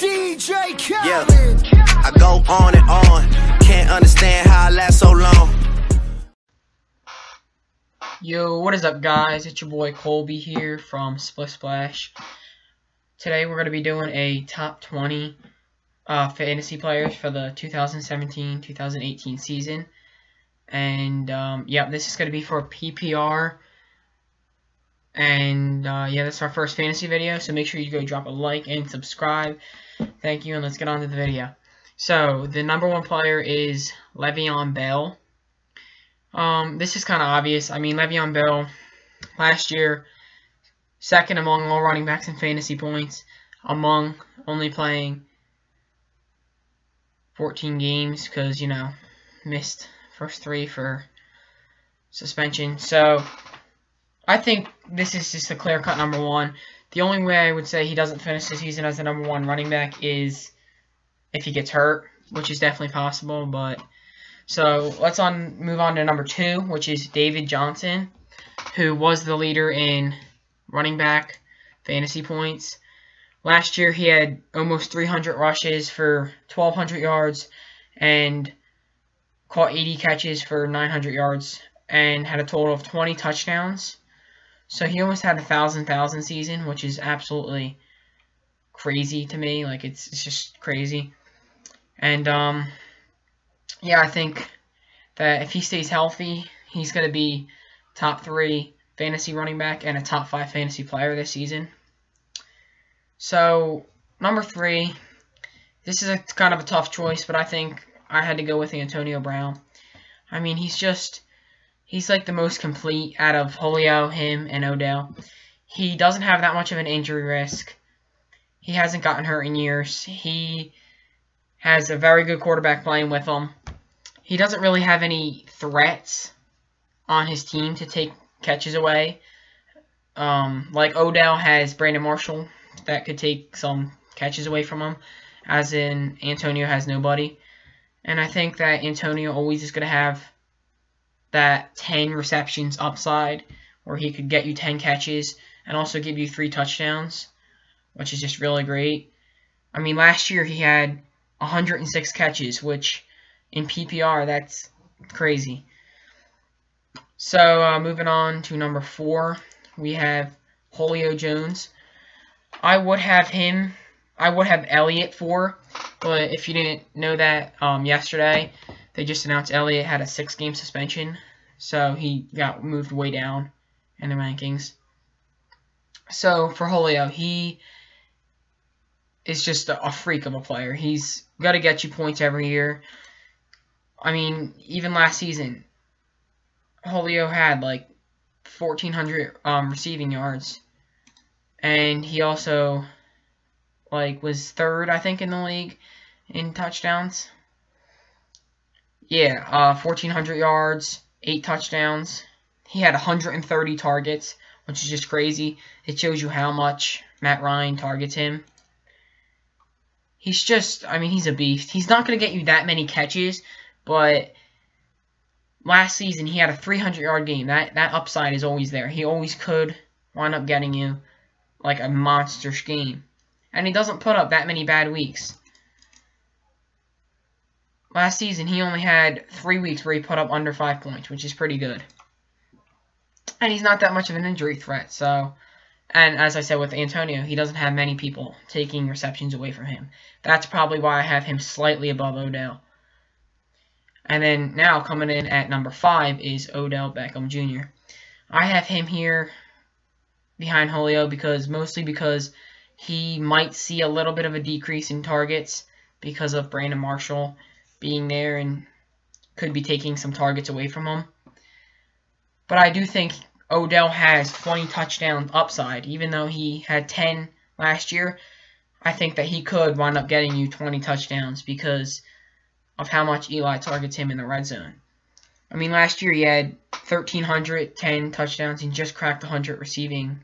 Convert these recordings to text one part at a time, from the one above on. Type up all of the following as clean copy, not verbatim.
DJ Khaled. Yeah, I go on and on. Can't understand how I last so long. Yo, what is up, guys? It's your boy Colby here from Split Splash. Today we're going to be doing a top 20 fantasy players for the 2017-2018 season. And yeah, this is going to be for PPR. And yeah, this is our first fantasy video, so make sure you go drop a like and subscribe. Thank you, and let's get on to the video. So, the number one player is Le'Veon Bell. This is kind of obvious. I mean, Le'Veon Bell, last year, second among all running backs in fantasy points, among only playing 14 games, because, you know, missed first 3 for suspension. So, I think this is just a clear-cut number one. The only way I would say he doesn't finish the season as the number one running back is if he gets hurt, which is definitely possible. But so let's move on to number 2, which is David Johnson, who was the leader in running back fantasy points. Last year he had almost 300 rushes for 1,200 yards and caught 80 catches for 900 yards and had a total of 20 touchdowns. So he almost had a 1,000 season, which is absolutely crazy to me. Like, it's just crazy. And, yeah, I think that if he stays healthy, he's going to be top 3 fantasy running back and a top 5 fantasy player this season. So, number 3, this is kind of a tough choice, but I think I had to go with Antonio Brown. I mean, he's like the most complete out of Julio, him, and Odell. He doesn't have that much of an injury risk. He hasn't gotten hurt in years. He has a very good quarterback playing with him. He doesn't really have any threats on his team to take catches away. Like Odell has Brandon Marshall that could take some catches away from him, as in Antonio has nobody. And I think that Antonio always is going to have that 10 receptions upside, where he could get you 10 catches and also give you 3 touchdowns, which is just really great. I mean, last year he had 106 catches, which in PPR, that's crazy. So, moving on to number 4, we have Julio Jones. I would have Elliott 4, but if you didn't know that, yesterday, they just announced Elliott had a 6-game suspension, so he got moved way down in the rankings. So, for Julio, he is just a freak of a player. He's got to get you points every year. I mean, even last season, Julio had like 1,400 receiving yards, and he also was 3rd, I think, in the league in touchdowns. Yeah, 1,400 yards, 8 touchdowns. He had 130 targets, which is just crazy. It shows you how much Matt Ryan targets him. He's just, I mean, he's a beast. He's not going to get you that many catches, but last season he had a 300-yard game. That upside is always there. He always could wind up getting you like a monster game. And he doesn't put up that many bad weeks. Last season, he only had 3 weeks where he put up under 5 points, which is pretty good. And he's not that much of an injury threat, so... And as I said with Antonio, he doesn't have many people taking receptions away from him. That's probably why I have him slightly above Odell. And then now, coming in at number 5 is Odell Beckham Jr. I have him here behind Julio mostly because he might see a little bit of a decrease in targets because of Brandon Marshall being there and could be taking some targets away from him. But I do think Odell has 20 touchdown upside. Even though he had 10 last year, I think that he could wind up getting you 20 touchdowns because of how much Eli targets him in the red zone. I mean, last year he had 1,310 touchdowns and just cracked 100 receiving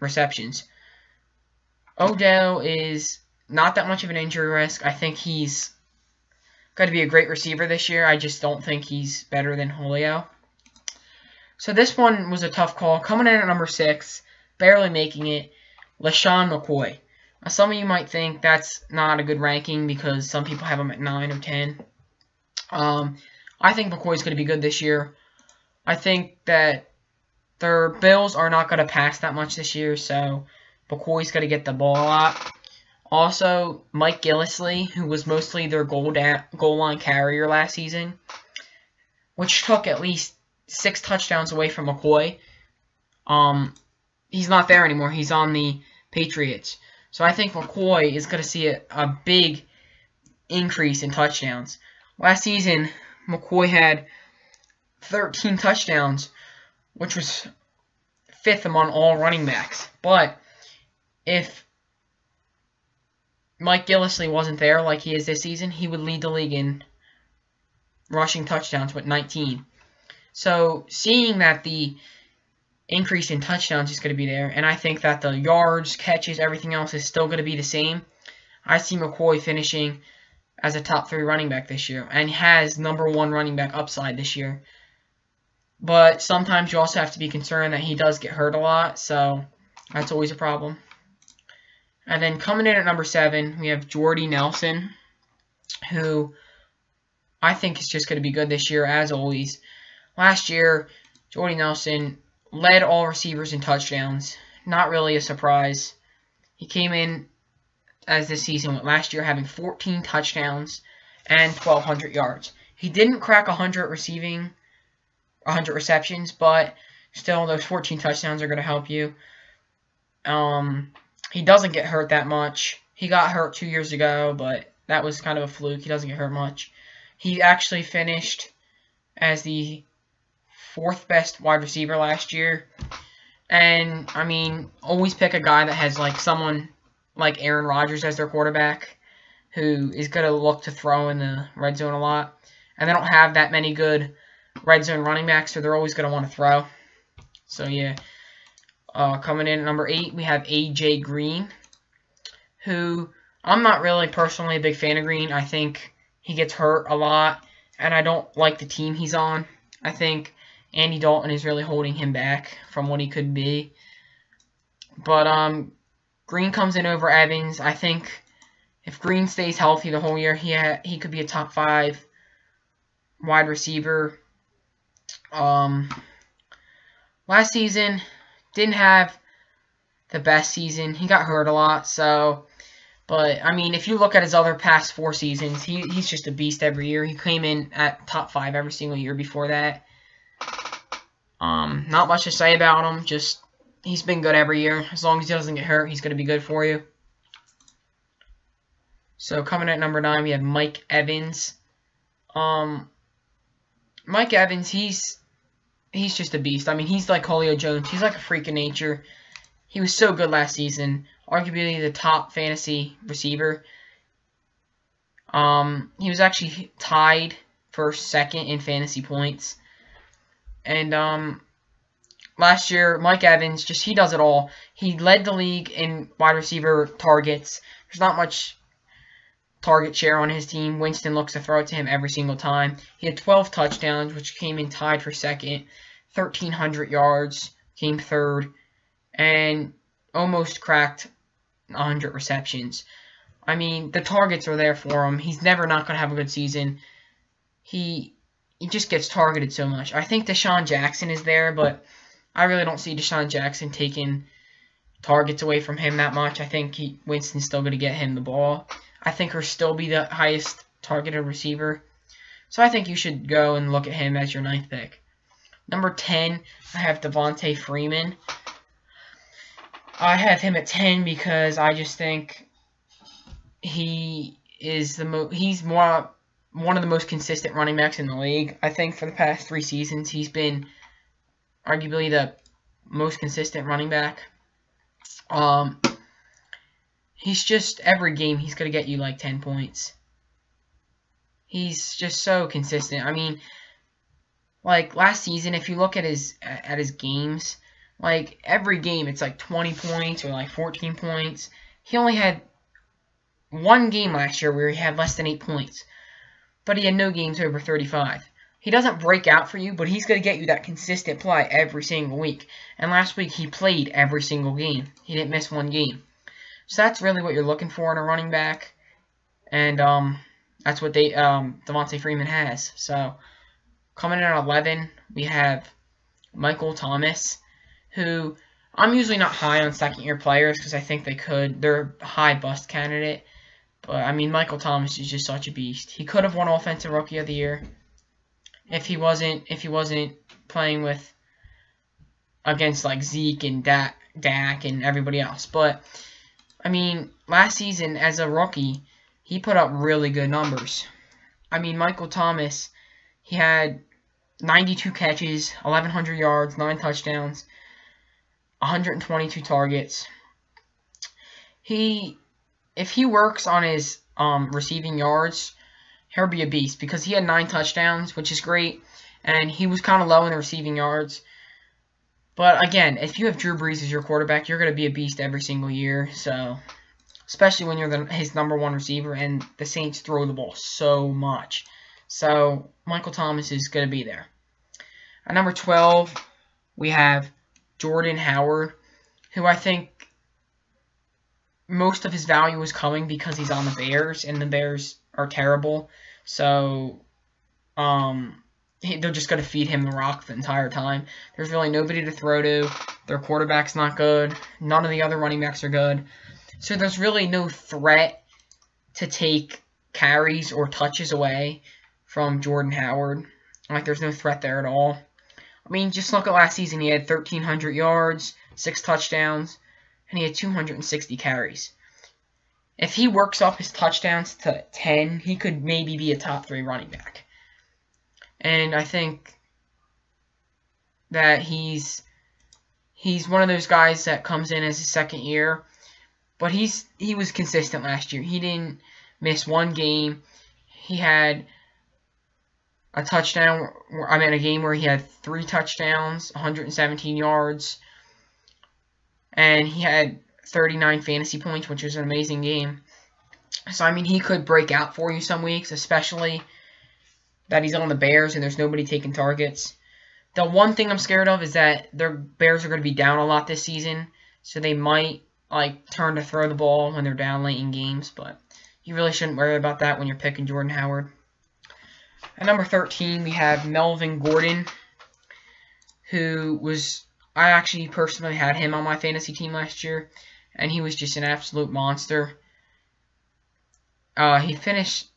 receptions. Odell is not that much of an injury risk. I think he's going to be a great receiver this year. I just don't think he's better than Julio. So this one was a tough call. Coming in at number 6, barely making it, LeSean McCoy. Some of you might think that's not a good ranking because some people have him at 9 or 10. I think McCoy's going to be good this year. I think that their Bills are not going to pass that much this year, so McCoy's going to get the ball a lot. Also, Mike Gillislee, who was mostly their goal line carrier last season, which took at least 6 touchdowns away from McCoy. He's not there anymore. He's on the Patriots. So I think McCoy is going to see a big increase in touchdowns. Last season, McCoy had 13 touchdowns, which was 5th among all running backs. But if Mike Gillislee wasn't there like he is this season, he would lead the league in rushing touchdowns with 19. So seeing that the increase in touchdowns is going to be there, and I think that the yards, catches, everything else is still going to be the same, I see McCoy finishing as a top 3 running back this year, and has number 1 running back upside this year. But sometimes you also have to be concerned that he does get hurt a lot, so that's always a problem. And then coming in at number 7, we have Jordy Nelson, who I think is just going to be good this year, as always. Last year, Jordy Nelson led all receivers in touchdowns. Not really a surprise. He came in as this season with last year having 14 touchdowns and 1,200 yards. He didn't crack 100 receptions, but still those 14 touchdowns are going to help you. He doesn't get hurt that much. He got hurt 2 years ago, but that was kind of a fluke. He doesn't get hurt much. He actually finished as the 4th best wide receiver last year. And, I mean, always pick a guy that has, like, someone like Aaron Rodgers as their quarterback who is going to look to throw in the red zone a lot. And they don't have that many good red zone running backs, so they're always going to want to throw. So, yeah. Coming in at number 8, we have A.J. Green, who I'm not really personally a big fan of Green. I think he gets hurt a lot, and I don't like the team he's on. I think Andy Dalton is really holding him back from what he could be. But Green comes in over Evans. I think if Green stays healthy the whole year, he could be a top 5 wide receiver. Last season, didn't have the best season. He got hurt a lot, so... But, I mean, if you look at his other past 4 seasons, he's just a beast every year. He came in at top 5 every single year before that. Not much to say about him. Just, he's been good every year. As long as he doesn't get hurt, he's going to be good for you. So, coming at number 9, we have Mike Evans. Mike Evans, he's just a beast. I mean, he's like Julio Jones. He's like a freak of nature. He was so good last season. Arguably the top fantasy receiver. He was actually tied for 2nd in fantasy points. And last year, Mike Evans, he does it all. He led the league in wide receiver targets. There's not much target share on his team. Winston looks to throw it to him every single time. He had 12 touchdowns, which came in tied for 2nd. 1,300 yards, came 3rd. And almost cracked 100 receptions. I mean, the targets are there for him. He's never not going to have a good season. He just gets targeted so much. I think Deshaun Jackson is there, but I really don't see Deshaun Jackson taking targets away from him that much. I think Winston's still going to get him the ball. I think he'll still be the highest targeted receiver. So I think you should go and look at him as your 9th pick. Number 10, I have Devontae Freeman. I have him at 10 because I just think he is he's one of the most consistent running backs in the league. I think for the past 3 seasons, he's been arguably the most consistent running back. He's just, every game, he's going to get you like 10 points. He's just so consistent. I mean, like last season, if you look at his games, like every game it's like 20 points or like 14 points. He only had 1 game last year where he had less than 8 points, but he had no games over 35. He doesn't break out for you, but he's going to get you that consistent play every single week. And last week he played every single game. He didn't miss 1 game. So that's really what you're looking for in a running back. And that's what Devontae Freeman has. So coming in at 11, we have Michael Thomas, who I'm usually not high on second-year players because I think they're a high bust candidate. But I mean, Michael Thomas is just such a beast. He could have won Offensive Rookie of the Year if he wasn't playing against like Zeke and Dak and everybody else. But I mean, last season as a rookie, he put up really good numbers. I mean, Michael Thomas, he had 92 catches, 1,100 yards, 9 touchdowns, 122 targets. If he works on his receiving yards, he'll be a beast because he had 9 touchdowns, which is great, and he was kind of low in the receiving yards. But again, if you have Drew Brees as your quarterback, you're going to be a beast every single year. So, especially when you're his number 1 receiver, and the Saints throw the ball so much. So, Michael Thomas is going to be there. At number 12, we have Jordan Howard, who I think most of his value is coming because he's on the Bears, and the Bears are terrible. So, they're just going to feed him the rock the entire time. There's really nobody to throw to. Their quarterback's not good. None of the other running backs are good. So there's really no threat to take carries or touches away from Jordan Howard. Like, there's no threat there at all. I mean, just look at last season. He had 1,300 yards, 6 touchdowns, and he had 260 carries. If he works up his touchdowns to 10, he could maybe be a top 3 running back. And I think that he's one of those guys that comes in as his second year, but he was consistent last year. He didn't miss one game. He had a touchdown. I mean, a game where he had 3 touchdowns, 117 yards, and he had 39 fantasy points, which was an amazing game. So I mean, he could break out for you some weeks, especially that he's on the Bears and there's nobody taking targets. The one thing I'm scared of is that their Bears are going to be down a lot this season, so they might turn to throw the ball when they're down late in games, but you really shouldn't worry about that when you're picking Jordan Howard. At number 13, we have Melvin Gordon, who I actually personally had him on my fantasy team last year, and he was just an absolute monster. He finished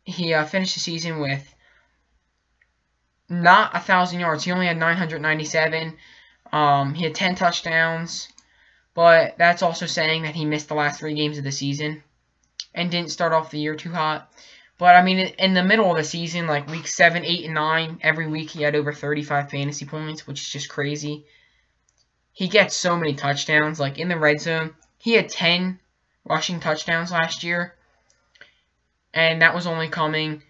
the season with not 1,000 yards. He only had 997. He had 10 touchdowns, but that's also saying that he missed the last 3 games of the season and didn't start off the year too hot. But, I mean, in the middle of the season, like week 7, 8, and 9, every week he had over 35 fantasy points, which is just crazy. He gets so many touchdowns. Like, in the red zone, he had 10 rushing touchdowns last year, and that was only coming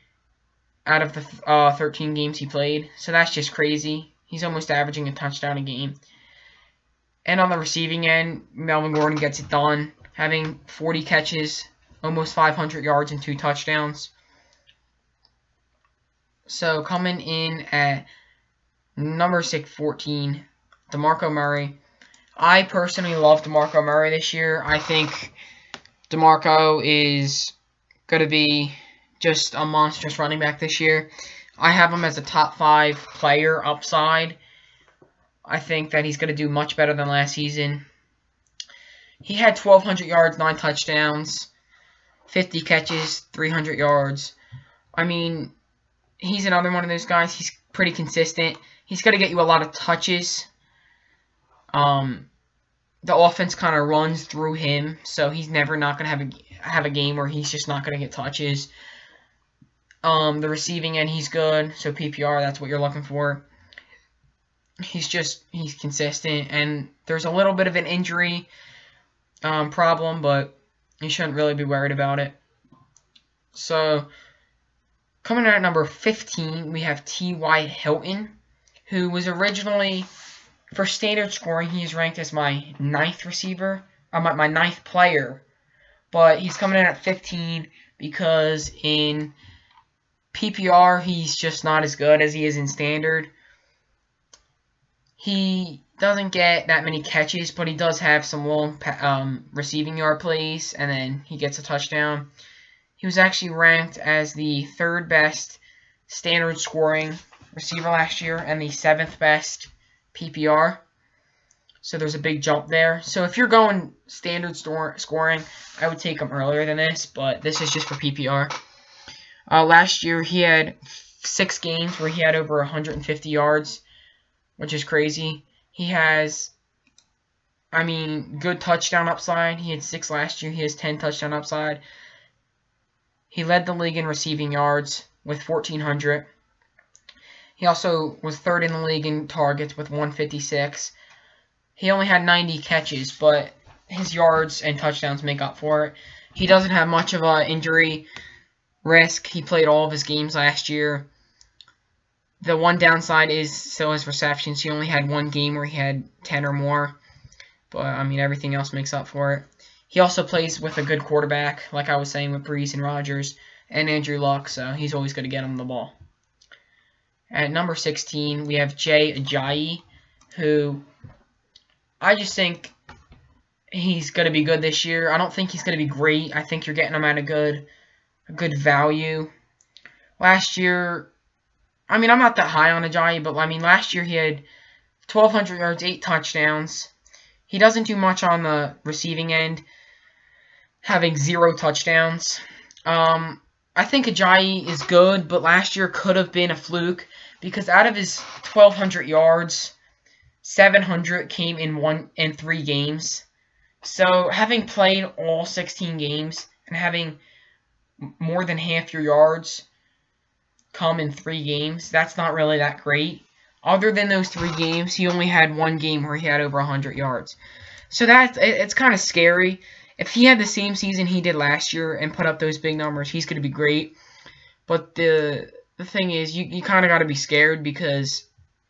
out of the 13 games he played. So that's just crazy. He's almost averaging a touchdown a game. And on the receiving end, Melvin Gordon gets it done, having 40 catches, almost 500 yards, and 2 touchdowns. So coming in at number 14, DeMarco Murray. I personally love DeMarco Murray this year. I think DeMarco is going to be just a monstrous running back this year. I have him as a top 5 player upside. I think that he's going to do much better than last season. He had 1,200 yards, 9 touchdowns, 50 catches, 300 yards. I mean, he's another one of those guys. He's pretty consistent. He's going to get you a lot of touches. The offense kind of runs through him, so he's never not going to have a game where he's just not going to get touches. The receiving end, he's good. So PPR, that's what you're looking for. He's consistent, and there's a little bit of an injury problem, but you shouldn't really be worried about it. So, coming in at number 15, we have T.Y. Hilton, who was originally, for standard scoring, he is ranked as my 9th receiver, my 9th player, but he's coming in at 15 because in PPR, he's just not as good as he is in standard. He doesn't get that many catches, but he does have some long receiving yard plays, and then he gets a touchdown. He was actually ranked as the 3rd best standard scoring receiver last year and the 7th best PPR. So there's a big jump there. So if you're going standard scoring, I would take him earlier than this, but this is just for PPR. Last year he had 6 games where he had over 150 yards, which is crazy. He has, good touchdown upside. He had 6 last year. He has 10 touchdown upside. He led the league in receiving yards with 1,400. He also was 3rd in the league in targets with 156. He only had 90 catches, but his yards and touchdowns make up for it. He doesn't have much of an injury risk. He played all of his games last year. The one downside is still his receptions. He only had 1 game where he had 10 or more. But, everything else makes up for it. He also plays with a good quarterback, like I was saying with Brees and Rodgers and Andrew Luck, so he's always going to get him the ball. At number 16, we have Jay Ajayi, who I just think he's going to be good this year. I don't think he's going to be great. I think you're getting him at a good value. Last year, I'm not that high on Ajayi, but last year he had 1,200 yards, 8 touchdowns. He doesn't do much on the receiving end, having 0 touchdowns. I think Ajayi is good, but last year could have been a fluke because out of his 1,200 yards, 700 came in 3 games. So having played all 16 games and having more than half your yards come in 3 games, that's not really that great. Other than those 3 games, he only had 1 game where he had over 100 yards. So it's kind of scary. If he had the same season he did last year and put up those big numbers, he's going to be great. But the thing is, you kind of got to be scared because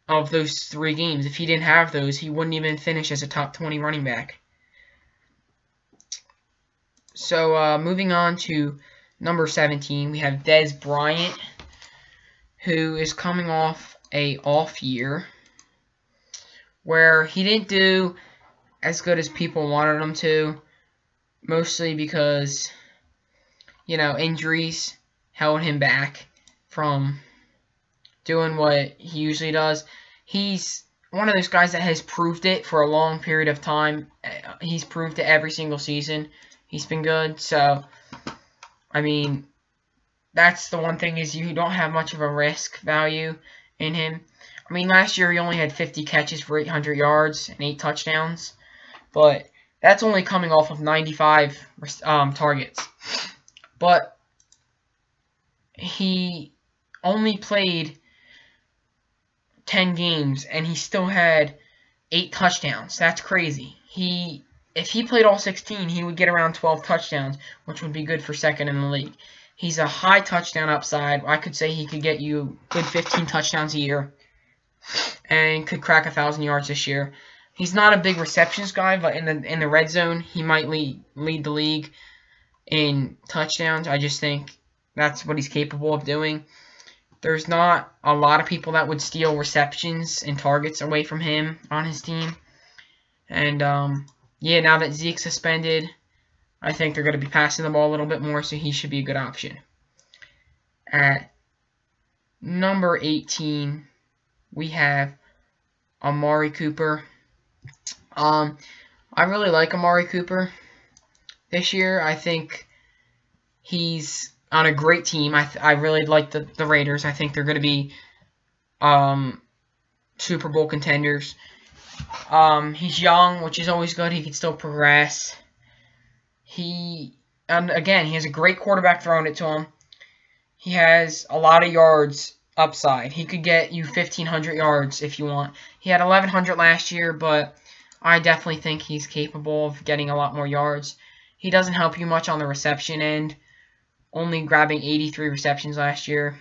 of those 3 games. If he didn't have those, he wouldn't even finish as a top 20 running back. So moving on to number 17, we have Dez Bryant, who is coming off a off year where he didn't do as good as people wanted him to, mostly because, injuries held him back from doing what he usually does. He's one of those guys that has proved it for a long period of time. He's proved it every single season. He's been good. So, that's the one thing is you don't have much of a risk value in him. Last year he only had 50 catches for 800 yards and 8 touchdowns. But that's only coming off of 95 targets. But he only played 10 games, and he still had 8 touchdowns. That's crazy. If he played all 16, he would get around 12 touchdowns, which would be good for 2nd in the league. He's a high touchdown upside. I could say he could get you good 15 touchdowns a year and could crack 1,000 yards this year. He's not a big receptions guy, but in the red zone, he might lead the league in touchdowns. I just think that's what he's capable of doing. There's not a lot of people that would steal receptions and targets away from him on his team. And, now that Zeke's suspended, I think they're going to be passing the ball a little bit more, so he should be a good option. At number 18, we have Amari Cooper. I really like Amari Cooper this year. I think he's on a great team. I really like the Raiders. I think they're going to be Super Bowl contenders. He's young, which is always good. He can still progress. Again, he has a great quarterback throwing it to him. He has a lot of yards upside. He could get you 1,500 yards if you want. He had 1,100 last year, but I definitely think he's capable of getting a lot more yards. He doesn't help you much on the reception end, only grabbing 83 receptions last year,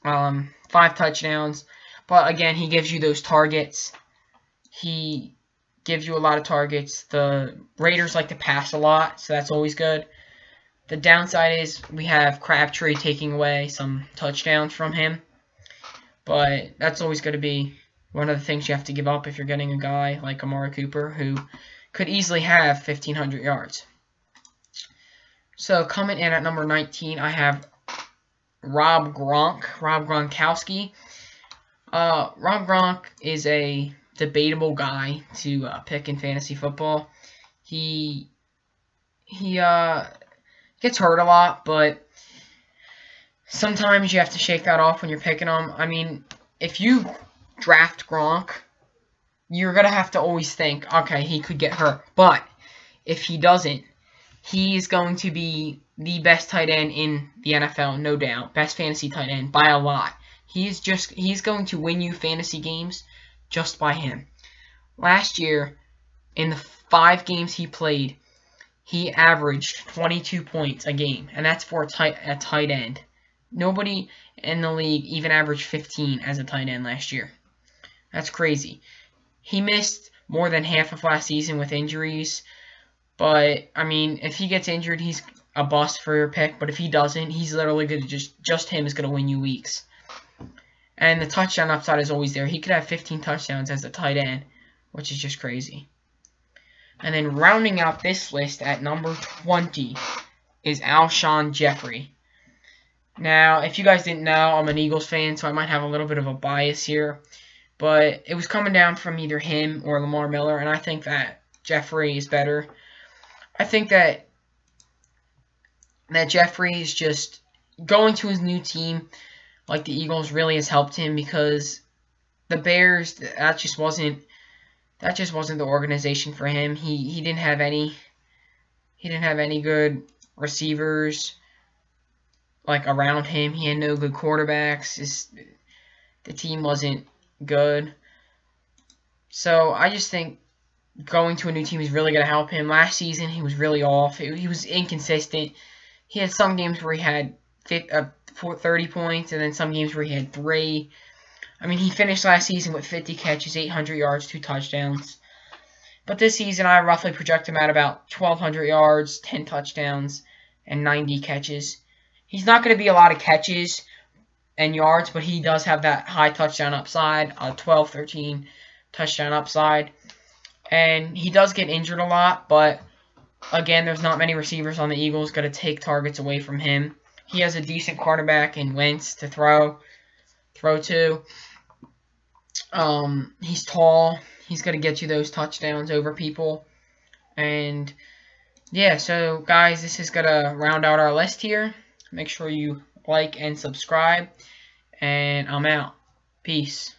5 touchdowns. But again, he gives you those targets. He gives you a lot of targets. The Raiders like to pass a lot, so that's always good. The downside is we have Crabtree taking away some touchdowns from him, but that's always going to be one of the things you have to give up if you're getting a guy like Amari Cooper, who could easily have 1,500 yards. So coming in at number 19, I have Rob Gronkowski. Rob Gronk is a debatable guy to pick in fantasy football. He gets hurt a lot, but sometimes you have to shake that off when you're picking him. I mean, if you draft Gronk, you're going to have to always think, okay, he could get hurt. But if he doesn't, he is going to be the best tight end in the NFL, no doubt. Best fantasy tight end by a lot. He's going to win you fantasy games just by him. Last year, in the 5 games he played, he averaged 22 points a game, and that's for a tight end. Nobody in the league even averaged 15 as a tight end last year. That's crazy. He missed more than half of last season with injuries, but, I mean, if he gets injured, he's a bust for your pick, but if he doesn't, he's literally going to just him is going to win you weeks. And the touchdown upside is always there. He could have 15 touchdowns as a tight end, which is just crazy. And then rounding out this list at number 20 is Alshon Jeffrey. Now, if you guys didn't know, I'm an Eagles fan, so I might have a little bit of a bias here. But it was coming down from either him or Lamar Miller, and I think that Jeffrey is better. I think that Jeffrey is just going to his new team like the Eagles really has helped him, because the Bears, that just wasn't the organization for him. He didn't have any good receivers like around him. He had no good quarterbacks. The team wasn't good. So I just think going to a new team is really going to help him. Last season he was really off. He was inconsistent. He had some games where he had 30 points, and then some games where he had 3. I mean, he finished last season with 50 catches, 800 yards, 2 touchdowns. But this season, I roughly project him at about 1,200 yards, 10 touchdowns, and 90 catches. He's not going to be a lot of catches and yards, but he does have that high touchdown upside, 12, 13 touchdown upside. And he does get injured a lot, but again, there's not many receivers on the Eagles going to take targets away from him. He has a decent quarterback in Wentz to throw to. He's tall. He's going to get you those touchdowns over people. And yeah, so guys, this is going to round out our list here. Make sure you like and subscribe. And I'm out. Peace.